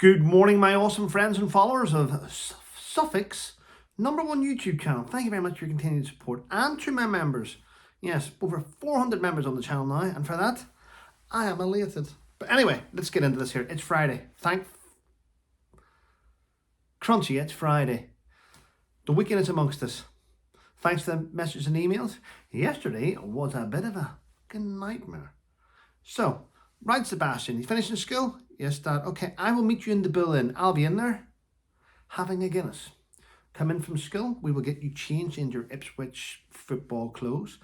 Good morning, my awesome friends and followers of Suffolk's #1 YouTube channel. Thank you very much for your continued support. And to my members, yes, over 400 members on the channel now, and for that, I am elated. But anyway, let's get into this here. It's Friday. Crunchy, it's Friday. The weekend is amongst us. Thanks to the messages and emails. Yesterday was a bit of a nightmare. So, right, Sebastian, you finishing school? Yes, Dad. Okay, I will meet you in the building. I'll be in there having a Guinness. Come in from school. We will get you changed into your Ipswich football clothes.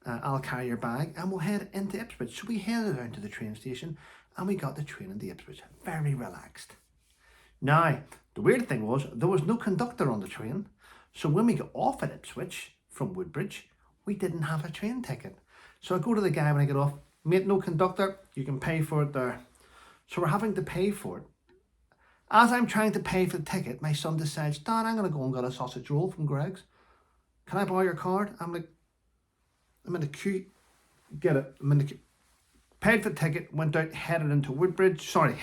I'll carry your bag and we'll head into Ipswich. So we headed down to the train station and we got the train into Ipswich. Very relaxed. Now, the weird thing was there was no conductor on the train. So when we got off at Ipswich from Woodbridge, we didn't have a train ticket. So I go to the guy when I get off. Mate, no conductor. You can pay for it there. So we're having to pay for it. As I'm trying to pay for the ticket, my son decides, Dad, I'm going to go and get a sausage roll from Greg's. Can I borrow your card? I'm like, I'm in the queue. Get it. I'm in the queue. Paid for the ticket, went out, headed into Woodbridge. Sorry,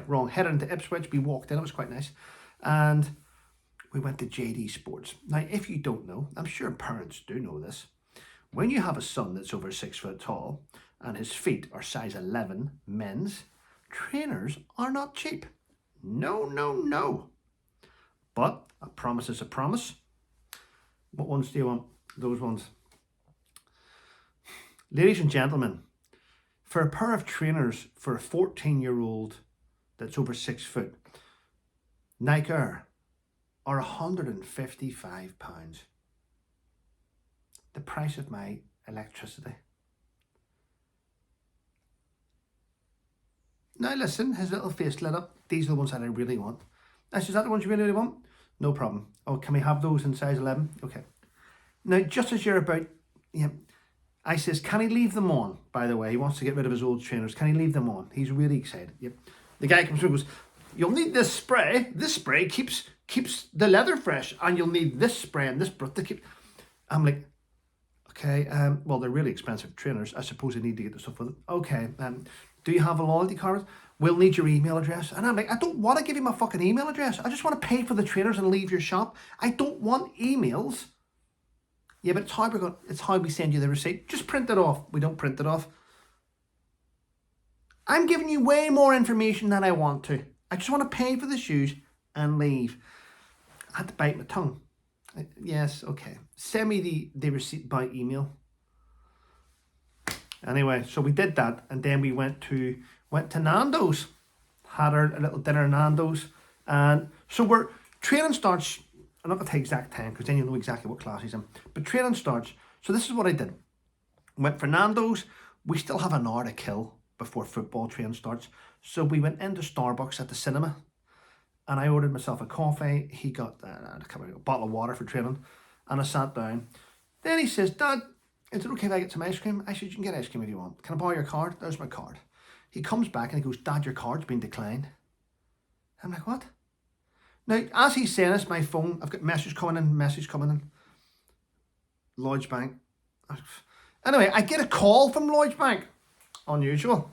wrong. Headed into Ipswich. We walked in. It was quite nice. And we went to JD Sports. Now, if you don't know, I'm sure parents do know this. When you have a son that's over 6 foot tall and his feet are size 11 men's, trainers are not cheap. No. But a promise is a promise. What ones do you want? Those ones. Ladies and gentlemen, for a pair of trainers for a 14-year-old that's over 6 foot, Nike Air are £155. The price of my electricity. Now listen, his little face lit up. These are the ones that I really want. I said, is that the ones you really want? No problem. Oh, can we have those in size 11? Okay. Now, just as you're about, I says, can he leave them on? By the way, he wants to get rid of his old trainers. Can he leave them on? He's really excited. Yep. The guy comes through and goes, you'll need this spray. This spray keeps the leather fresh. And you'll need this spray and this brush to keep... I'm like, okay, well, they're really expensive trainers. I suppose I need to get the stuff with it. Okay, do you have a loyalty card? We'll need your email address. And I'm like, I don't want to give you my fucking email address. I just want to pay for the trainers and leave your shop. I don't want emails. Yeah, but it's how we send you the receipt. Just print it off. We don't print it off. I'm giving you way more information than I want to. I just want to pay for the shoes and leave. I had to bite my tongue. Yes, okay. Send me the receipt by email. Anyway, so we did that, and then we went to Nando's, had a little dinner at Nando's, and so training starts. I'm not gonna take exact time because then you'll know exactly what class he's in. But training starts. So this is what I did. Went for Nando's. We still have an hour to kill before football training starts, so we went into Starbucks at the cinema, and I ordered myself a coffee. He got a bottle of water for training, and I sat down. Then he says, Dad, is it okay if I get some ice cream? I said, you can get ice cream if you want. Can I borrow your card? There's my card. He comes back and he goes, Dad, your card's been declined. I'm like, what? Now, as he's saying this, my phone, I've got message coming in. Lloyds Bank. Anyway, I get a call from Lloyds Bank. Unusual.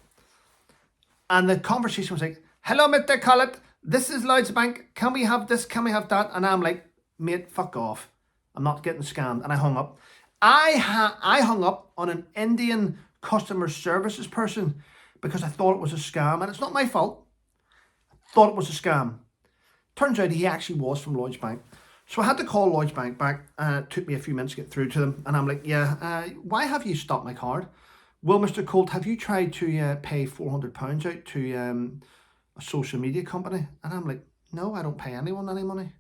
And the conversation was like, hello, Mr. Collett. This is Lloyds Bank. Can we have this? Can we have that? And I'm like, mate, fuck off. I'm not getting scammed. And I hung up. I hung up on an Indian customer services person because I thought it was a scam. And it's not my fault. I thought it was a scam. Turns out he actually was from Lloyds Bank. So I had to call Lloyds Bank back. It took me a few minutes to get through to them. And I'm like, why have you stopped my card? Well, Mr. Colt, have you tried to pay £400 out to a social media company? And I'm like, no, I don't pay anyone any money.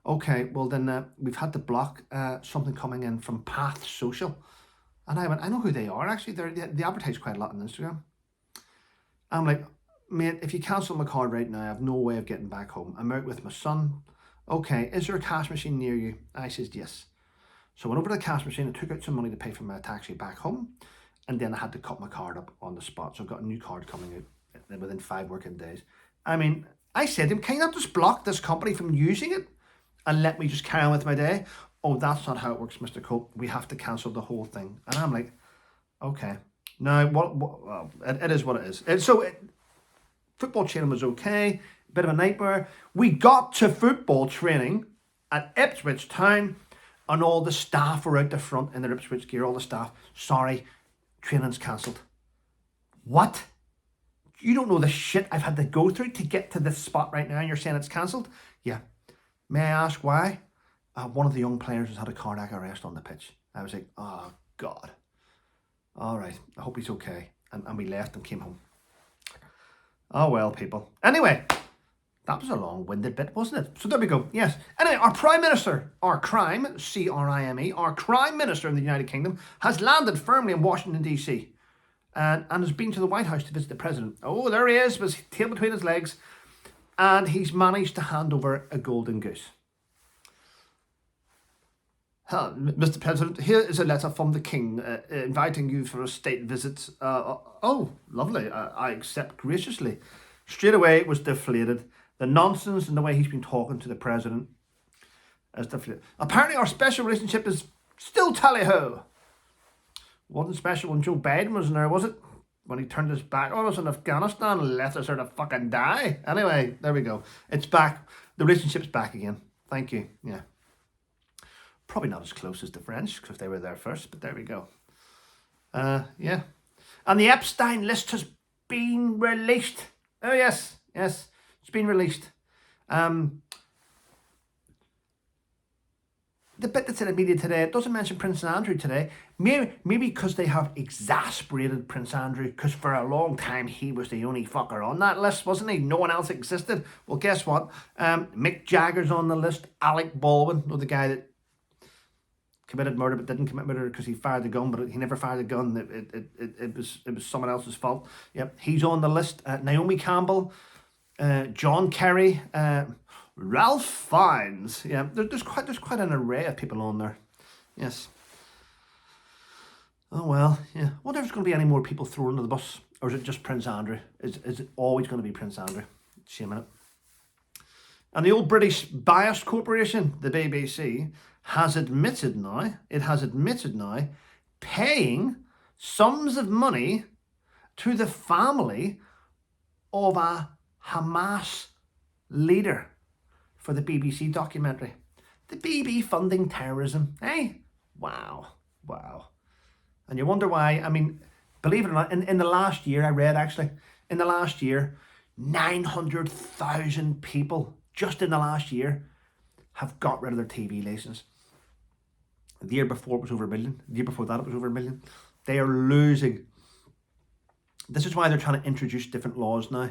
Okay, well then we've had to block something coming in from Path Social. And I went, I know who they are actually. They advertise quite a lot on Instagram. I'm like, mate, if you cancel my card right now, I have no way of getting back home. I'm out with my son. Okay, is there a cash machine near you? I says, yes. So I went over to the cash machine and took out some money to pay for my taxi back home. And then I had to cut my card up on the spot. So I've got a new card coming out within 5 working days. I mean, I said to him, can you not just block this company from using it and let me just carry on with my day? Oh, that's not how it works, Mr. Colt. We have to cancel the whole thing. And I'm like, okay. Now, well, it is what it is. Football training was okay. Bit of a nightmare. We got to football training at Ipswich town, and all the staff were out the front in their Ipswich gear. All the staff, sorry, training's cancelled. What? You don't know the shit I've had to go through to get to this spot right now, and you're saying it's cancelled? Yeah. May I ask why? One of the young players has had a cardiac arrest on the pitch. I was like, oh God. All right, I hope he's okay. And we left and came home. Oh well, people. Anyway, that was a long-winded bit, wasn't it? So there we go. Yes. Anyway, our Prime Minister, our crime, C-R-I-M-E, our Crime Minister in the United Kingdom has landed firmly in Washington, D.C. And has been to the White House to visit the President. Oh, there he is, with his tail between his legs. And he's managed to hand over a golden goose. Mr. President, here is a letter from the King inviting you for a state visit. Oh, lovely. I accept graciously. Straight away it was deflated. The nonsense and the way he's been talking to the President is deflated. Apparently our special relationship is still tally-ho. Wasn't special when Joe Biden was in there, was it? When he turned his back. Oh, it was in Afghanistan and left us there to fucking die. Anyway, there we go. It's back. The relationship's back again. Thank you. Yeah. Probably not as close as the French, because they were there first, but there we go. Yeah. And the Epstein list has been released. Oh, yes. Yes. It's been released. The bit that's in the media today, it doesn't mention Prince Andrew today. Maybe because they have exasperated Prince Andrew, because for a long time he was the only fucker on that list, wasn't he? No one else existed. Well, guess what? Mick Jagger's on the list. Alec Baldwin, the guy that committed murder but didn't commit murder because he fired the gun, but he never fired the gun. It was someone else's fault. Yep, he's on the list. Naomi Campbell, John Kerry, Ralph Fiennes. Yeah, there's quite an array of people on there. Yes. Oh well, yeah. I wonder if there's going to be any more people thrown under the bus, or is it just Prince Andrew? Is it always going to be Prince Andrew? Shame in it. And the old British Bias Corporation, the BBC, has admitted now, paying sums of money to the family of a Hamas leader for the BBC documentary. The BB funding terrorism, eh? Wow. And you wonder why. I mean, believe it or not, in the last year, I read actually, in the last year, 900,000 people, just in the last year, have got rid of their TV license. The year before it was over 1 million. The year before that it was over 1 million. They are losing. This is why they're trying to introduce different laws now.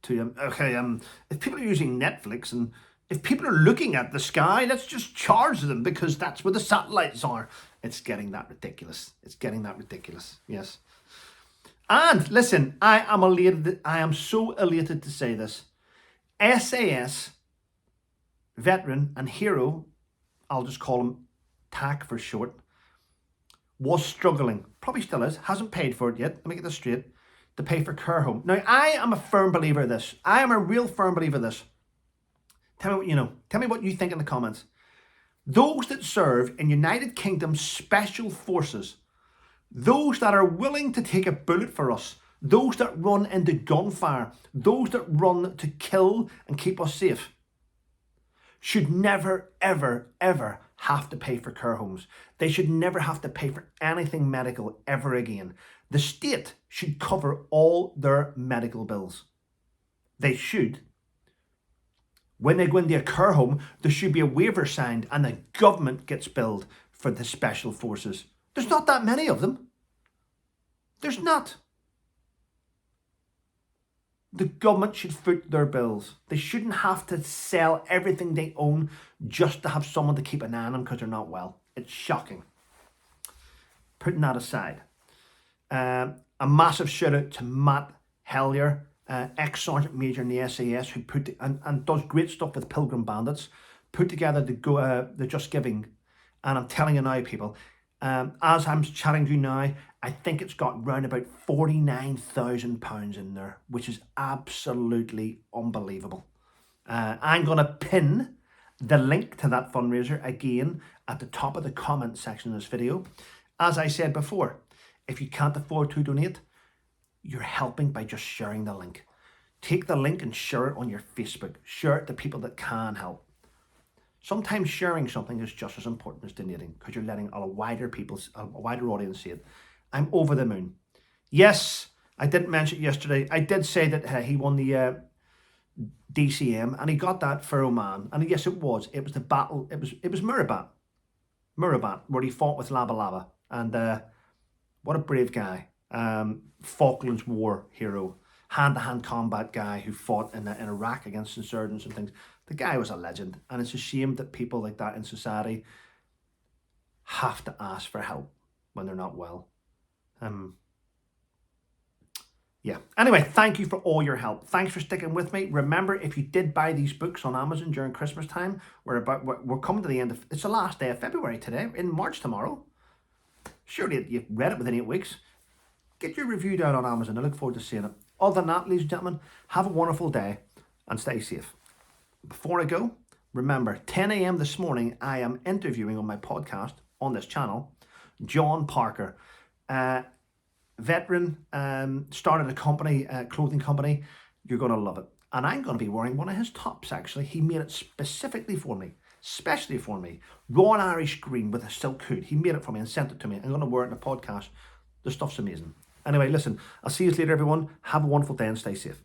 If people are using Netflix and if people are looking at the sky, let's just charge them because that's where the satellites are. It's getting that ridiculous. Yes. And listen, I am elated. I am so elated to say this. SAS veteran and hero, I'll just call him TAC for short, was struggling, probably still is, hasn't paid for it yet, let me get this straight, to pay for care home. Now, I am a firm believer of this. I am a real firm believer of this. Tell me what you know. Tell me what you think in the comments. Those that serve in United Kingdom Special Forces, those that are willing to take a bullet for us, those that run into gunfire, those that run to kill and keep us safe, should never, ever, ever have to pay for care homes. They should never have to pay for anything medical ever again. The state should cover all their medical bills. They should. When they go into a care home, there should be a waiver signed and the government gets billed for the special forces. There's not that many of them. There's not. The government should foot their bills. They shouldn't have to sell everything they own just to have someone to keep an eye on them because they're not well. It's shocking. Putting that aside, a massive shout out to Matt Hellier, ex-sergeant major in the SAS, who put and does great stuff with Pilgrim Bandits, put together the Just Giving. And I'm telling you now, people, as I'm chatting to you now, I think it's got round about £49,000 in there, which is absolutely unbelievable. I'm going to pin the link to that fundraiser again at the top of the comment section of this video. As I said before, if you can't afford to donate, you're helping by just sharing the link. take the link and share it on your Facebook. Share it to people that can help. Sometimes sharing something is just as important as donating, because you're letting a wider audience see it. I'm over the moon. Yes, I didn't mention it yesterday. I did say that he won the DCM, and he got that for Oman. And yes, it was the battle. It was Murabat, where he fought with Laba Laba. And what a brave guy. Falklands War hero, hand-to-hand combat guy who fought in Iraq against insurgents and things. The guy was a legend, and it's a shame that people like that in society have to ask for help when they're not well. Yeah. Anyway, thank you for all your help. Thanks for sticking with me. Remember, if you did buy these books on Amazon during Christmas time, we're coming to the end of, it's the last day of February today, in March tomorrow. Surely you've read it within 8 weeks. Get your review down on Amazon. I look forward to seeing it. Other than that, ladies and gentlemen, have a wonderful day and stay safe. Before I go, remember, 10 a.m. this morning, I am interviewing on my podcast on this channel, John Parker, veteran, started a company, clothing company. You're going to love it. And I'm going to be wearing one of his tops, actually. He made it specifically for me, raw Irish green with a silk hood. He made it for me and sent it to me. I'm going to wear it in a podcast. The stuff's amazing. Anyway, listen, I'll see you later, everyone. Have a wonderful day and stay safe.